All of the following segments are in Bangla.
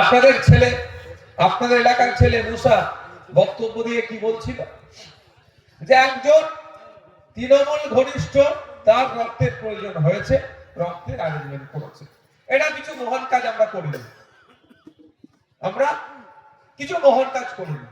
আপনাদের ছেলে, আপনাদের এলাকার ছেলে মুসা বক্তব্য দিয়ে কি বলছিল যে একজন তৃণমূল ঘনিষ্ঠ তার রক্তের প্রয়োজন হয়েছে, রক্তের অ্যারেঞ্জমেন্ট করেছে। এটা কিছু মহান কাজ আমরা করিনি, আমরা কিছু মহান কাজ করিনি।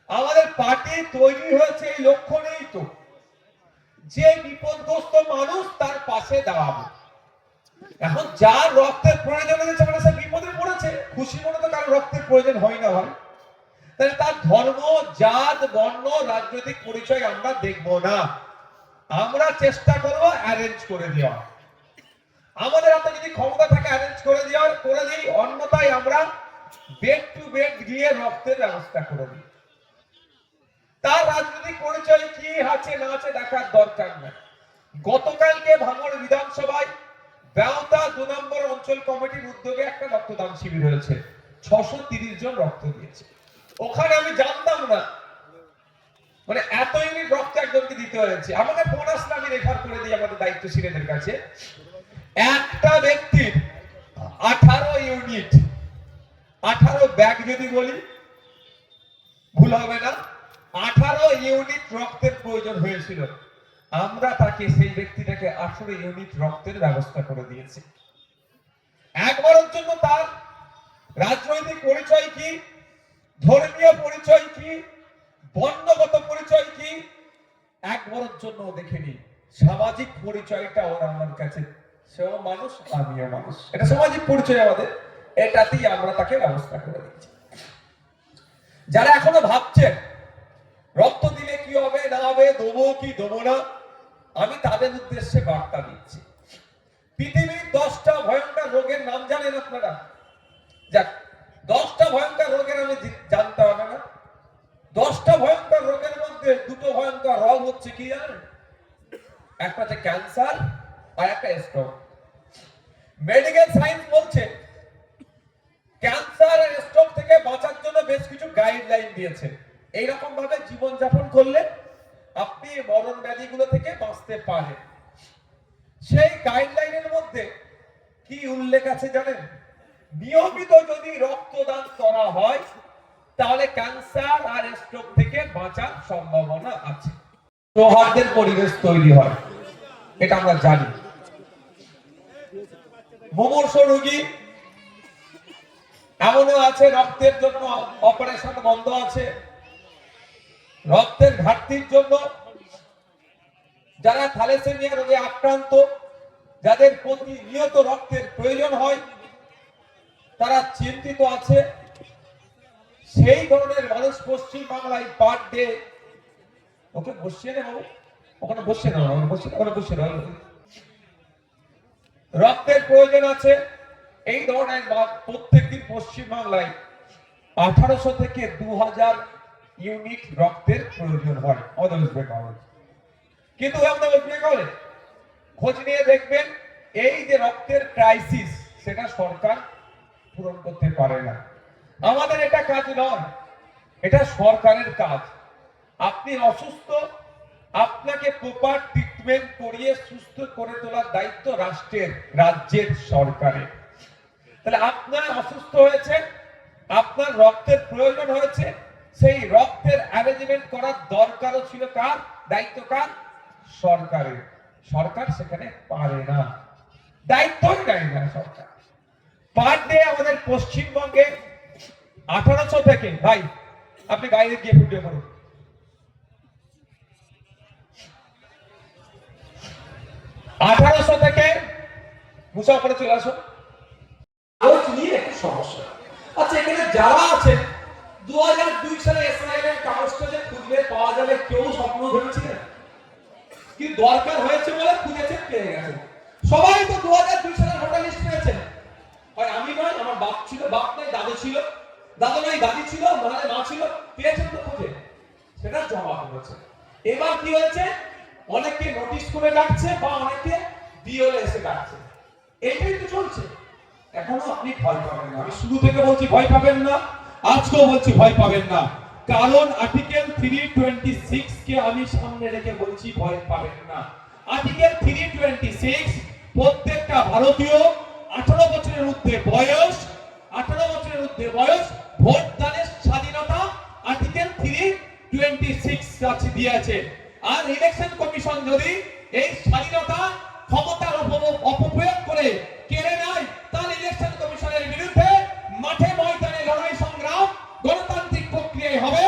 আমাদের পার্টি তৈরি হয়েছে এই লক্ষ্য নেই তো যে বিপদগ্রস্ত মানুষ তার পাশে দাঁড়াবে। এখন যার রক্তের প্রয়োজন হয়েছে মানে সে বিপদে পড়েছে, খুশি মনে তো কারো রক্তের প্রয়োজন হয় না ভাই। তাহলে তার ধর্ম, জাত, বর্ণ, রাজনৈতিক পরিচয় আমরা দেখব না, আমরা চেষ্টা করব অ্যারেঞ্জ করে দেওয়া। আমাদের হাতে যদি ক্ষমতা থাকে অ্যারেঞ্জ করে দেওয়ার, করে দিই, অন্যথায় আমরা বেড টু বেড গিয়ে রক্তের ব্যবস্থা করে দিই। তার রাজনৈতিক পরিচয় কি আছে না আছে দেখার দরকার নেই। গতকালকে ভাঙড় বিধানসভায় বেওতা 2 নম্বর অঞ্চল কমিটির উদ্যোগে একটা রক্তদান শিবির হয়েছে, 630 জন রক্ত দিয়েছে। ওখানে আমি জানতাম না মানে এত ইউনিট রক্ত একজনকে দিতে হয়েছে। আমাকে ফোন আসলে আমি রেফার করে দিই আমাদের দায়িত্বশীলদের কাছে। একটা ব্যক্তির 18 ইউনিট, 18 ব্যাগ যদি বলি ভুল হবে না, 18 ইউনিট রক্তের প্রয়োজন হয়েছিল। আমরা তাকে, সেই ব্যক্তিটাকে 18 ইউনিট রক্তের ব্যবস্থা করে দিয়েছি। একবারের জন্য তার রাজনৈতিক পরিচয় কি, ধর্মীয় পরিচয় কি, বর্ণগত পরিচয় কি, একবারের জন্য দেখেনি। সামাজিক পরিচয়টা ওর আমার কাছে, সেও মানুষ আমিও মানুষ, এটা সামাজিক পরিচয় আমাদের, এটাতেই আমরা তাকে ব্যবস্থা করে দিচ্ছি। যারা এখনো ভাবছেন রক্ত দিলে কি হবে না হবে, দেবো কি দেবো না, আমি তাদের উদ্দেশ্যে বার্তা দিচ্ছি। পৃথিবীর 10টা ভয়ঙ্কর রোগের নাম জানেন আপনারা? যাক, 10টা ভয়ঙ্কর রোগের আমি জানতে হবে না। 10টা ভয়ঙ্কর রোগের মধ্যে 2টো ভয়ঙ্কর রোগ হচ্ছে কি জানেন? একটা হচ্ছে ক্যান্সার আর একটা স্ট্রোক। মেডিকেল সায়েন্স বলছে ক্যান্সার আর স্ট্রোক থেকে বাঁচার জন্য বেশ কিছু গাইডলাইন দিয়েছে। এইরকম ভাবে জীবনযাপন করলে আপনি মরণ ব্যাধিগুলো থেকে বাঁচতে পারেন। সেই গাইডলাইনের মধ্যে কি উল্লেখ আছে জানেন? নিয়মিত যদি রক্তদান করা হয় তাহলে ক্যান্সার আর স্ট্রোক থেকে বাঁচার সম্ভাবনা আছে, সৌহার্দ্যের পরিবেশ তৈরি হয়, এটা আমরা জানি। মুমূর্ষ রোগী এমনও আছে রক্তের জন্য অপারেশন বন্ধ আছে, রক্তের ঘাটতির জন্য যারা থ্যালাসেমিয়া রোগে আক্রান্ত, যাদের প্রতিনিয়ত রক্তের প্রয়োজন হয়, তারা চিন্তিত আছে। সেই ধরনের মানুষ পশ্চিম বাংলায় পার ডে, ওকে বসিয়ে নেব, ওখানে বসিয়ে নেব, ওখানে বসিয়ে নেব, রক্তের প্রয়োজন আছে। এই ধরনের প্রত্যেকদিন পশ্চিম বাংলায় 1800 থেকে 2000 ইউনিট রক্তের প্রয়োজন হয় আমাদের ওয়েস্ট বেঙ্গলে। কিন্তু আমাদের ওয়েস্ট বেঙ্গলে খোঁজ নিয়ে দেখবেন এই যে রক্তের ক্রাইসিস, সেটা সরকার পূরণ করতে পারে না। আমাদের এটা কাজ নয়, এটা সরকারের কাজ। আপনি অসুস্থ, আপনাকে প্রপার ট্রিটমেন্ট করিয়ে সুস্থ করে তোলার দায়িত্ব রাষ্ট্রের, রাজ্যের, সরকারের। তাহলে আপনার অসুস্থ হয়েছে, আপনার রক্তের প্রয়োজন হয়েছে, সেই রক্তের অ্যারেঞ্জমেন্ট করার দরকারও ছিল কার, দায়িত্ব কার? সরকারের। সরকার সেখানে পারে না, দায়িত্বই নেয় না সরকার। পার ডে আমাদের পশ্চিমবঙ্গে 1800 থেকে, ভাই আপনি বাইরে গিয়ে ভিডিও করুন, 1800 থেকে মুসা করে চলে আসো নিয়ে একটু সমস্যা। আচ্ছা, এখানে যারা আছে 2002 সালে ইসরায়েলের কাগজটা যে খুঁজলে পাওয়া যাবে, কেউ স্বপ্ন ধরেছিলেন? কিন্তু দরকার হয়েছে বলে খুঁজেছে, পেয়ে গেছে। সবাই তো 2002 সালের ভোটার লিস্ট পেয়েছে। হয় আমি নয়, আমার বাপ ছিল, বাপ নাই দাদু ছিল, দাদু নাই দাদি ছিল, মানে মা ছিল, পেয়েছেন তো খুঁজে, সেটা জমা করেছে। এবার কি হয়েছে? অনেকে নোটিশ করে ডাকছে বা অনেকে বিওলে এসে ডাকছে, এইটাই তো চলছে। এখনো আপনি ভয় পাবেন না, আমি শুরু থেকে বলছি ভয় পাবেন না, আজকেও বলছি ভয় পাবেন না, কারণ আর্টিকেল 326 কে আমি সামনে রেখে বলছি ভয় পাবেন না। আর্টিকেল 326 প্রত্যেকটা ভারতীয় 18 বছরের ঊর্ধ্বে বয়স, 18 বছর মধ্যে বয়স, ভোটদানের স্বাধীনতা আর্টিকেল 326 দিয়েছে। আর ইলেকশন কমিশন যদি এই স্বাধীনতা ক্ষমতার অপপ্রয়োগ করে কেড়ে নেয়, তাহলে ইলেকশন কমিশনের বিরুদ্ধে মাঠে ময়দানে লড়াই সংগ্রাম গণতান্ত্রিক প্রক্রিয়ায় হবে।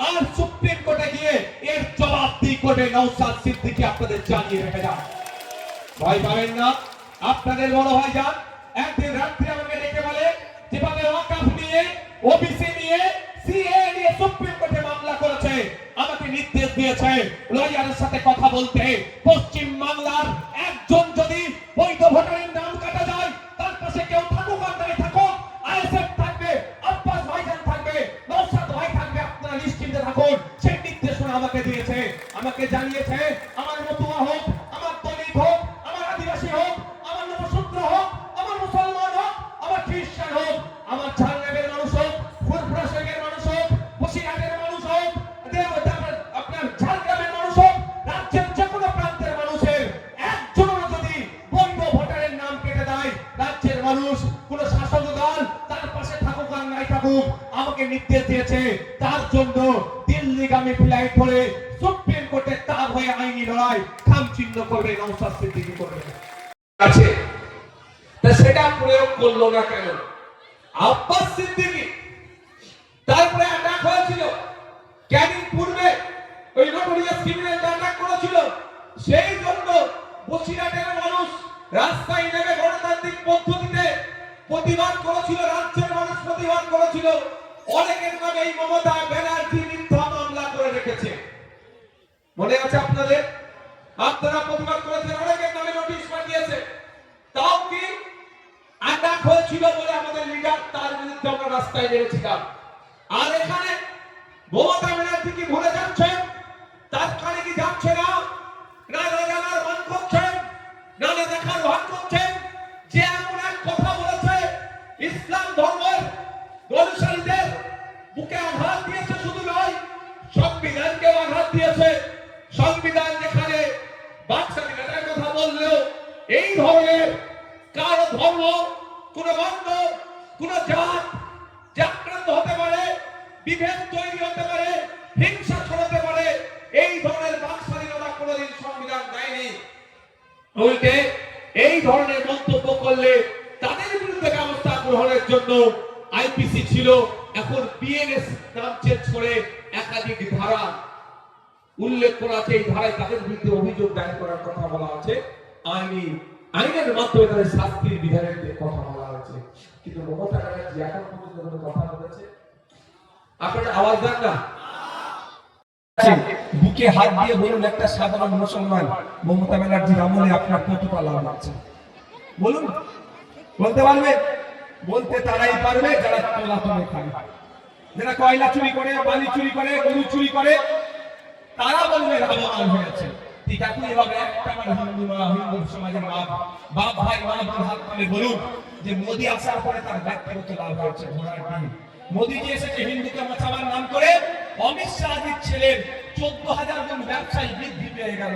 আর সুপ্রিম কোর্টে গিয়ে এর জবাবদিহি করবে নওশাদ সিদ্দিকী। আপনাদের জানিয়ে রেখে যান, ভয় পাবেন না। আপনাদের বড় ভাই যান একদিন রাত্রে আমাকে ডেকে বলে, যেভাবে ওয়াকফ নিয়ে, ওবিসি নিয়ে, সিএ নিয়ে সুপ্রিম কোর্টে মামলা করেছে, আমাকে নির্দেশ দিয়েছে লয়ারের সাথে কথা বলতে। পশ্চিম বাংলার একজন যদি বৈধ ভোটারের নাম কাটা যায়, তার পাশে কেউ থাকুক আর নাই থাকুক, আইএসএফ থাকবে, আব্বাস ভাইজান থাকবে, নওশাদ ভাই থাকবে, আপনারা নিশ্চিন্তে থাকুন। সেই নির্দেশনা আমাকে দিয়েছে, আমাকে জানিয়েছে। আমার মতুয়া হোক, আমার দলিত হোক, আমার আদিবাসী হোক, আমার নবশূদ্র হোক, আমার মুসলমান হোক, আমার খ্রিস্টান হোক, আমার ঝাড়গ্রামের মানুষ হোক, ফুরফুরা শেখের মানুষ হোক, বসিরহাটের মানুষ হোক, আপনার ঝাড়গ্রামের মানুষ হোক, রাজ্যের যে কোনো প্রান্তের মানুষের একজনও যদি বৈধ ভোটারের নাম কেটে দেয়, রাজ্যের মানুষ কোন শাসক দল তার পাশে থাকুক আর নাই থাকুক, আমাকে নির্দেশ দিয়েছে তার জন্য দিল্লিগামী ফ্লাইট ধরে সুপ্রিম কোর্টে তার হয়ে আইনি লড়াই খামচিহ্ন করবে নওশাদ সিদ্দিকী করবে আছে। তা সেটা প্রয়োগ করলো না কেন আব্বাস সিদ্দিকী? তারপরে অ্যাটাক হয়েছিল ক্যানিং পূর্বে, ওই নোটোরিয়াস ক্রিমিনাল অ্যাটাক করেছিল। সেই জন্য বসিরহাটের মানুষ রাস্তায় নেমে গণতান্ত্রিক পদ্ধতিতে প্রতিবাদ করেছিল, রাজ্যের মানুষ প্রতিবাদ করেছিল। অনেকের নামে এই মমতা ব্যানার্জি মিথ্যা মামলা করে রেখেছে, মনে আছে আপনাদের? আপনারা প্রতিবাদ করেছেন, অনেকের নামে নোটিশ পাঠিয়েছে। তাও কি অ্যাটাক হয়েছিল বলে আমাদের লিডার তার বিরুদ্ধে আমরা রাস্তায় নেমেছিলাম। আর এখানে মমতা ব্যানার্জি কি ভুলে যাচ্ছেন? তার কানে কি যাচ্ছে না? না জানার ভান করছেন, না দেখার ভান করছেন যে এমন এক কথা বলেছে ইসলাম ধর্মের অনুসারীদের বুকে আঘাত দিয়েছে, শুধু নয় সংবিধানকে আঘাত দিয়েছে। সংবিধান যেখানে বাক স্বাধীনতার কথা বললেও এই ধরনের কারো ধর্ম, কোন বর্ণ, কোন জাত জাগ্রত হতে পারে, বিভেদ তৈরি হতে পারে, হিংসা ছড়াতে পারে, এই ধরনের বাক স্বাধীনতা কোনদিন সংবিধান দেয়নি। উল্টে এই ধরনের মন্তব্য করলে তাদের বিরুদ্ধে ব্যবস্থা গ্রহণের জন্য আইপিসি ছিল, এখন বিএনএস নাম চেঞ্জ করে একাধিক ধারা উল্লেখ করা আছে। এই ধারায় তাদের বিরুদ্ধে অভিযোগ দায়ের করার কথা বলা আছে, আইনের মাধ্যমে তাদের শাস্তির বিধানের কথা বলা হয়েছে। কিন্তু মমতা ব্যানার্জি এখন পর্যন্ত কোনো কথা বলেছে? আপনারা আওয়াজ দেন না। বুকে হাত দিয়ে বলুন একটা সাধারণ মুসলমান মমতা ব্যানার্জির আমলে আপনার কতটা লাভ আছে বলুন? বলতে পারবে? বলতে তারাই পারবে যারা তোলাতুলি খায়, যারা কয়লা চুরি করে, বালি চুরি করে, গরু চুরি করে, তারা বলবে লাভবান হয়েছে। ঠিক একইভাবে একটা হিন্দু সমাজের বাপ ভাই মা বোন হাত তুলে বলুন যে মোদী আসার পরে তার ব্যক্তিগত লাভ হয়েছে। মোদীজি এসেছে হিন্দুকে বাঁচাবার নাম করে, অমিত শাহজির ছেলের 14,000 জন ব্যবসায়ী বৃদ্ধি পেয়ে গেল।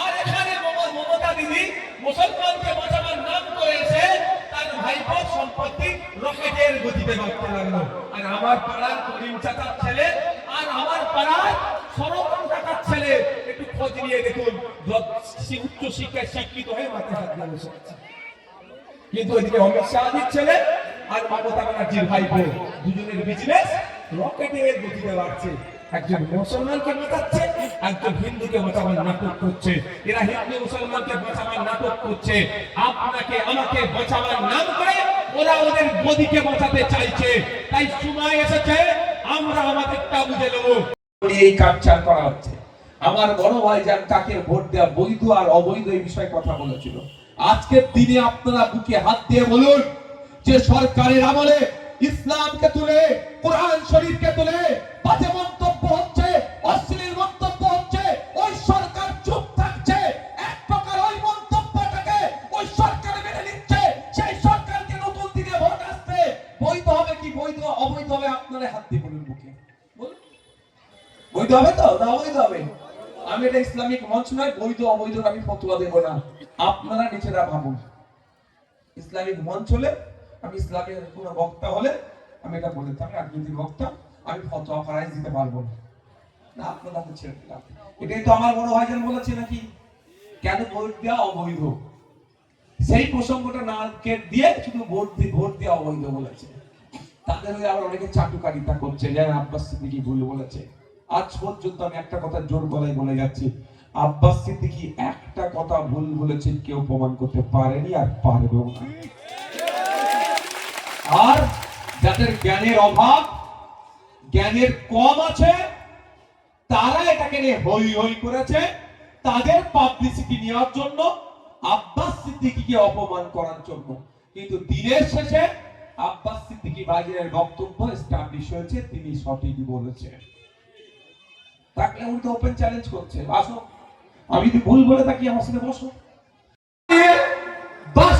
আর এখানে মমতা দিদি মুসলমানকে বাঁচাবার নাম করে এসে তার ভাইপো সম্পত্তি রকেটের গতিতে বাড়তে লাগলো। আর আমার পাড়ার করিম চাচার ছেলে আর আমার পাড়ার সরকার টাকার ছেলে একটু খোঁজ নিয়ে দেখুন, উচ্চ শিক্ষায় শিক্ষিত হয়ে মাথায় হাত দিয়ে বসে আছে। কিন্তু ওইদিকে অমিত শাহজির ছেলে আর মমতা ব্যানার্জির ভাইপো দুজনের বিজনেস রকেটের গতিতে বাড়ছে। একজন মুসলমানকে বাঁচাচ্ছে, একজন হিন্দুকে বাঁচাবার নাটক করছে। এরা হিন্দু মুসলমানকে বাঁচাবার নাটক করছে, আপনাকে আমাকে বাঁচাবার নাম করে ওরা ওদের গদিকে বাঁচাতে চাইছে। তাই সময় এসেছে আমরা আমাদেরটা বুঝে নেব। এই কালচার করা হচ্ছে। আমার বড় ভাই যান কাকে ভোট দেওয়া বৈধ আর অবৈধ এই বিষয়ে কথা বলেছিল। আজকের দিনে আপনারা বুকে হাত দিয়ে বলুন যে সরকারের আমলে ইসলামকে তুলে, কোরআন শরীফকে তুলে বাজে মন্তব্য হচ্ছে, অশ্লীল মন্তব্য হচ্ছে, ওই সরকার চুপ থাকছে। এক প্রকার ওই মন্তব্যটাকে ওই সরকার মেনে নিচ্ছে। সেই সরকারকে নতুন দিনে ভোট আসছে, বৈধ হবে কি বৈধ অবৈধ হবে আপনারা হাত দিয়ে বলুন বুকে বলুন। বৈধ হবে তো না অবৈধ হবে? আমি এটা ইসলামিক মঞ্চ নয়, বৈধ অবৈধ আমি ফতোয়া দেব না। আপনারা নিজেরা ভাবুন। ইসলামিক মঞ্চ হলে, আমি ইসলামের কোন বক্তা হলে আমি এটা বলে দিতাম রাজনৈতিক বক্তা, আমি ফতোয়া প্রাইজ দিতে পারবো না, না আপনার হাতে ছেড়ে দিলাম। এটাই তো আমার বড় ভাইজান বলেছে নাকি, কেন ভোট দেওয়া অবৈধ, সেই প্রসঙ্গটা না দিয়ে শুধু ভোট দেওয়া অবৈধ বলেছে। তাদের হয়ে আবার অনেকে চাটুকারিতা করছে, যেন আব্বাস সিদ্দিকী ভুল বলেছে। আজ পর্যন্ত আমি একটা কথা জোর গলায় বলে যাচ্ছি, আব্বাস সিদ্দিকী একটা কথা ভুল বলেছেন কেউ প্রমাণ করতে পারেনি আর পারবেও না। আর যাদের জ্ঞানের অভাব, জ্ঞানের কম আছে, তারা এটাকে নিয়ে হই হই করেছে তাদের পাবলিসিটি নেওয়ার জন্য, আব্বাস সিদ্দিকীকে অপমান করার জন্য। কিন্তু দিনের শেষে আব্বাস সিদ্দিকী বাজিরের বক্তব্য এস্টাবলিশ হয়েছে, তিনি সঠিকই বলেছেন। তাকে উনি তো ওপেন চ্যালেঞ্জ করছে, আসো আমি যদি ভুল বলে থাকি আমার সাথে বসো।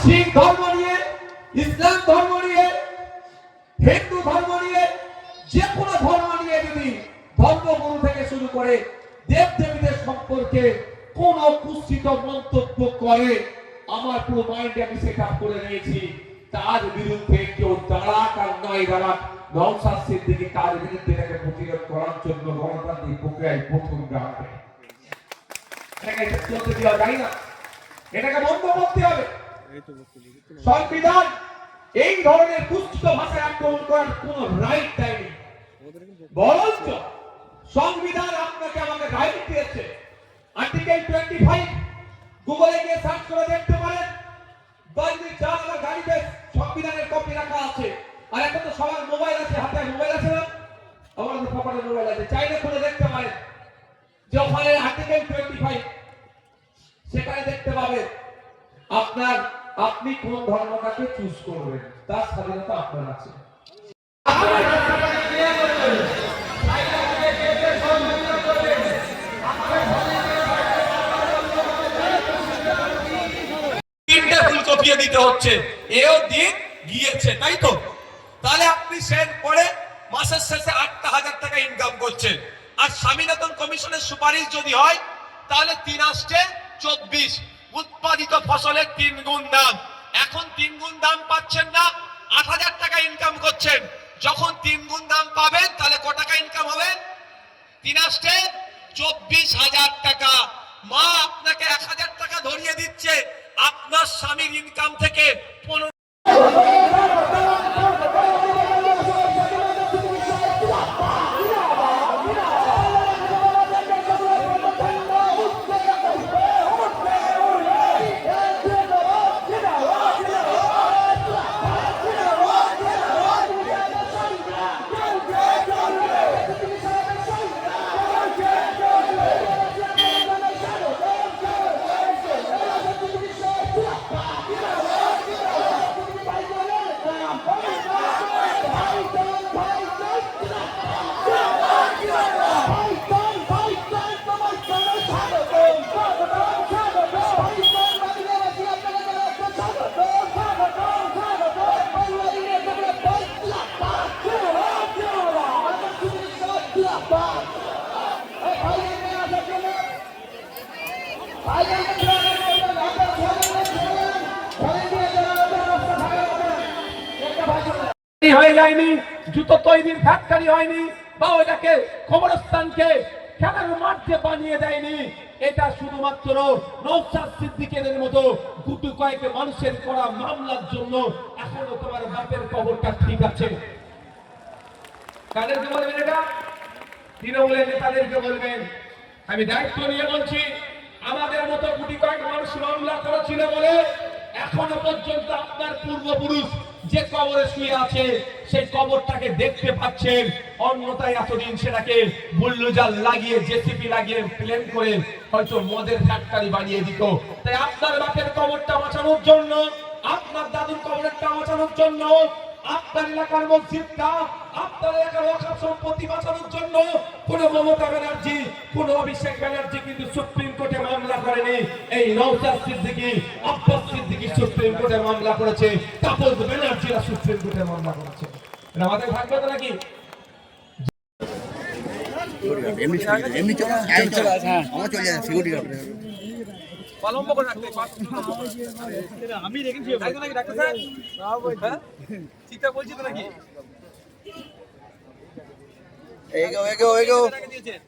শিখ ধর্ম নিয়ে, ইসলাম ধর্ম নিয়ে, হিন্দু ধর্ম নিয়ে, যে কোনো ধর্ম নিয়ে যদি ধর্মগুরু থেকে শুরু করে দেব দেবীদের সম্পর্কে কোন কুৎসিত মন্তব্য করে, আমার পুরো মাইন্ডে আমি সেট আপ করে নিয়েছি, তার বিরুদ্ধে কেউ দাঁড়াক আর নাই দাঁড়াক, নওশাদ সিদ্দিকী তার বিরুদ্ধে এটাকে প্রতিরোধ করার জন্য গণতান্ত্রিক প্রক্রিয়ায় প্রথম দাঁড়াবে। এটাকে চলতে দেওয়া যায় না, এটাকে বন্ধ করতে হবে। সংবিধান এই ধরনের কুৎসিত ভাষায় আক্রমণ করার কোন রাইট দেয়নি, বরঞ্চ সংবিধান আপনাকে আমাকে রাইট দিয়েছে। আর্টিকেল 25 গুগলে গিয়ে সার্চ করে দেখতে পারেন, যার গাড়িতে সংবিধানের কপি রাখা আছে। আর এখন তো সবার মোবাইল আছে, হাতে মোবাইল আছে না, আমার তো পকেটে মোবাইল আছে, চাইলে খুলে দেখতে পারেন যে ওখানে আর্টিকেল 25 সেখানে দেখতে পাবেন আপনি কোন ধর্মটাকে চুজ করবেন, তার স্বাধীনতা আপনার আছে। তিনটে ফুলকপিয়ে দিতে হচ্ছে, এও দিন গিয়েছে, তাই তো? তাহলে আপনি সের পরে মাসের শেষে 8,000 টাকা ইনকাম করছেন। আর স্বামীনাথন কমিশনের সুপারিশ যদি হয়, তাহলে 3 আসছে 24, উৎপাদিত ফসলের 3 গুণ দাম। এখন 3 গুণ দাম পাচ্ছেন না, 8,000 টাকা ইনকাম করছেন। যখন 3 গুণ দাম পাবেন, তাহলে কত টাকা ইনকাম হবে? 3 আসছে 24,000 টাকা। মা আপনাকে 1,000 টাকা ধরিয়ে দিচ্ছে, আপনার স্বামীর ইনকাম থেকে 15। হয়ে যায়নি, জুতো তৈরির ফ্যাক্টরি হয়নি, বা ওটাকে কবরস্থানকে খেলার মাঠে বানিয়ে দেয়নি। এটা শুধুমাত্র নওশাদ সিদ্দিকীদের মতো দুটো কয়েক মানুষের করা মামলার জন্য। এখনো তোমার বাপের কবরটা ঠিক আছে। কাদেরকে বলবেন এটা? তৃণমূলের নেতাদেরকে বলবেন। আমি দায়িত্ব নিয়ে বলছি, আমাদের মতো কোটি কয়েক মানুষ মামলা করেছিল বলে এখনো পর্যন্ত আপনার পূর্বপুরুষ যে কবরে শুয়ে আছে সেই কবরটাকে দেখতে পাচ্ছেন। অন্যথায় এতদিন সেটাকে বুলডোজার লাগিয়ে, জেসিপি লাগিয়ে, প্লেন করে হয়তো মদের ফ্যাক্টরি বানিয়ে দিত। তাই আপনার বাপের কবরটা বাঁচানোর জন্য, আপনার দাদুর কবরটা বাঁচানোর জন্য, আপনার এলাকার মসজিদটা, আপনার এলাকার ওয়াকফ সম্পত্তি বাঁচানোর জন্য কোন মমতা ব্যানার্জি, কোন অভিষেক ব্যানার্জি কিন্তু সুপ্রিম কোর্টে মামলা করেনি। এই নওশাদ সিদ্দিকী, আব্বাস সিদ্দিকী সুপ্রিম কোর্টে মামলা করেছে, তাপস ব্যানার্জিরা সুপ্রিম কোর্টে মামলা করেছে। এটা আমাদের ভাগ্য তো নাকি? এমনি চলে আমার চলে যায় সিকিউরিটি কলম্ব করে রাখতে আমি রেখেছি ডাক্তার স্যার ঠিকঠাক বলছি তো নাকি? এগো এগো এগো দিয়েছেন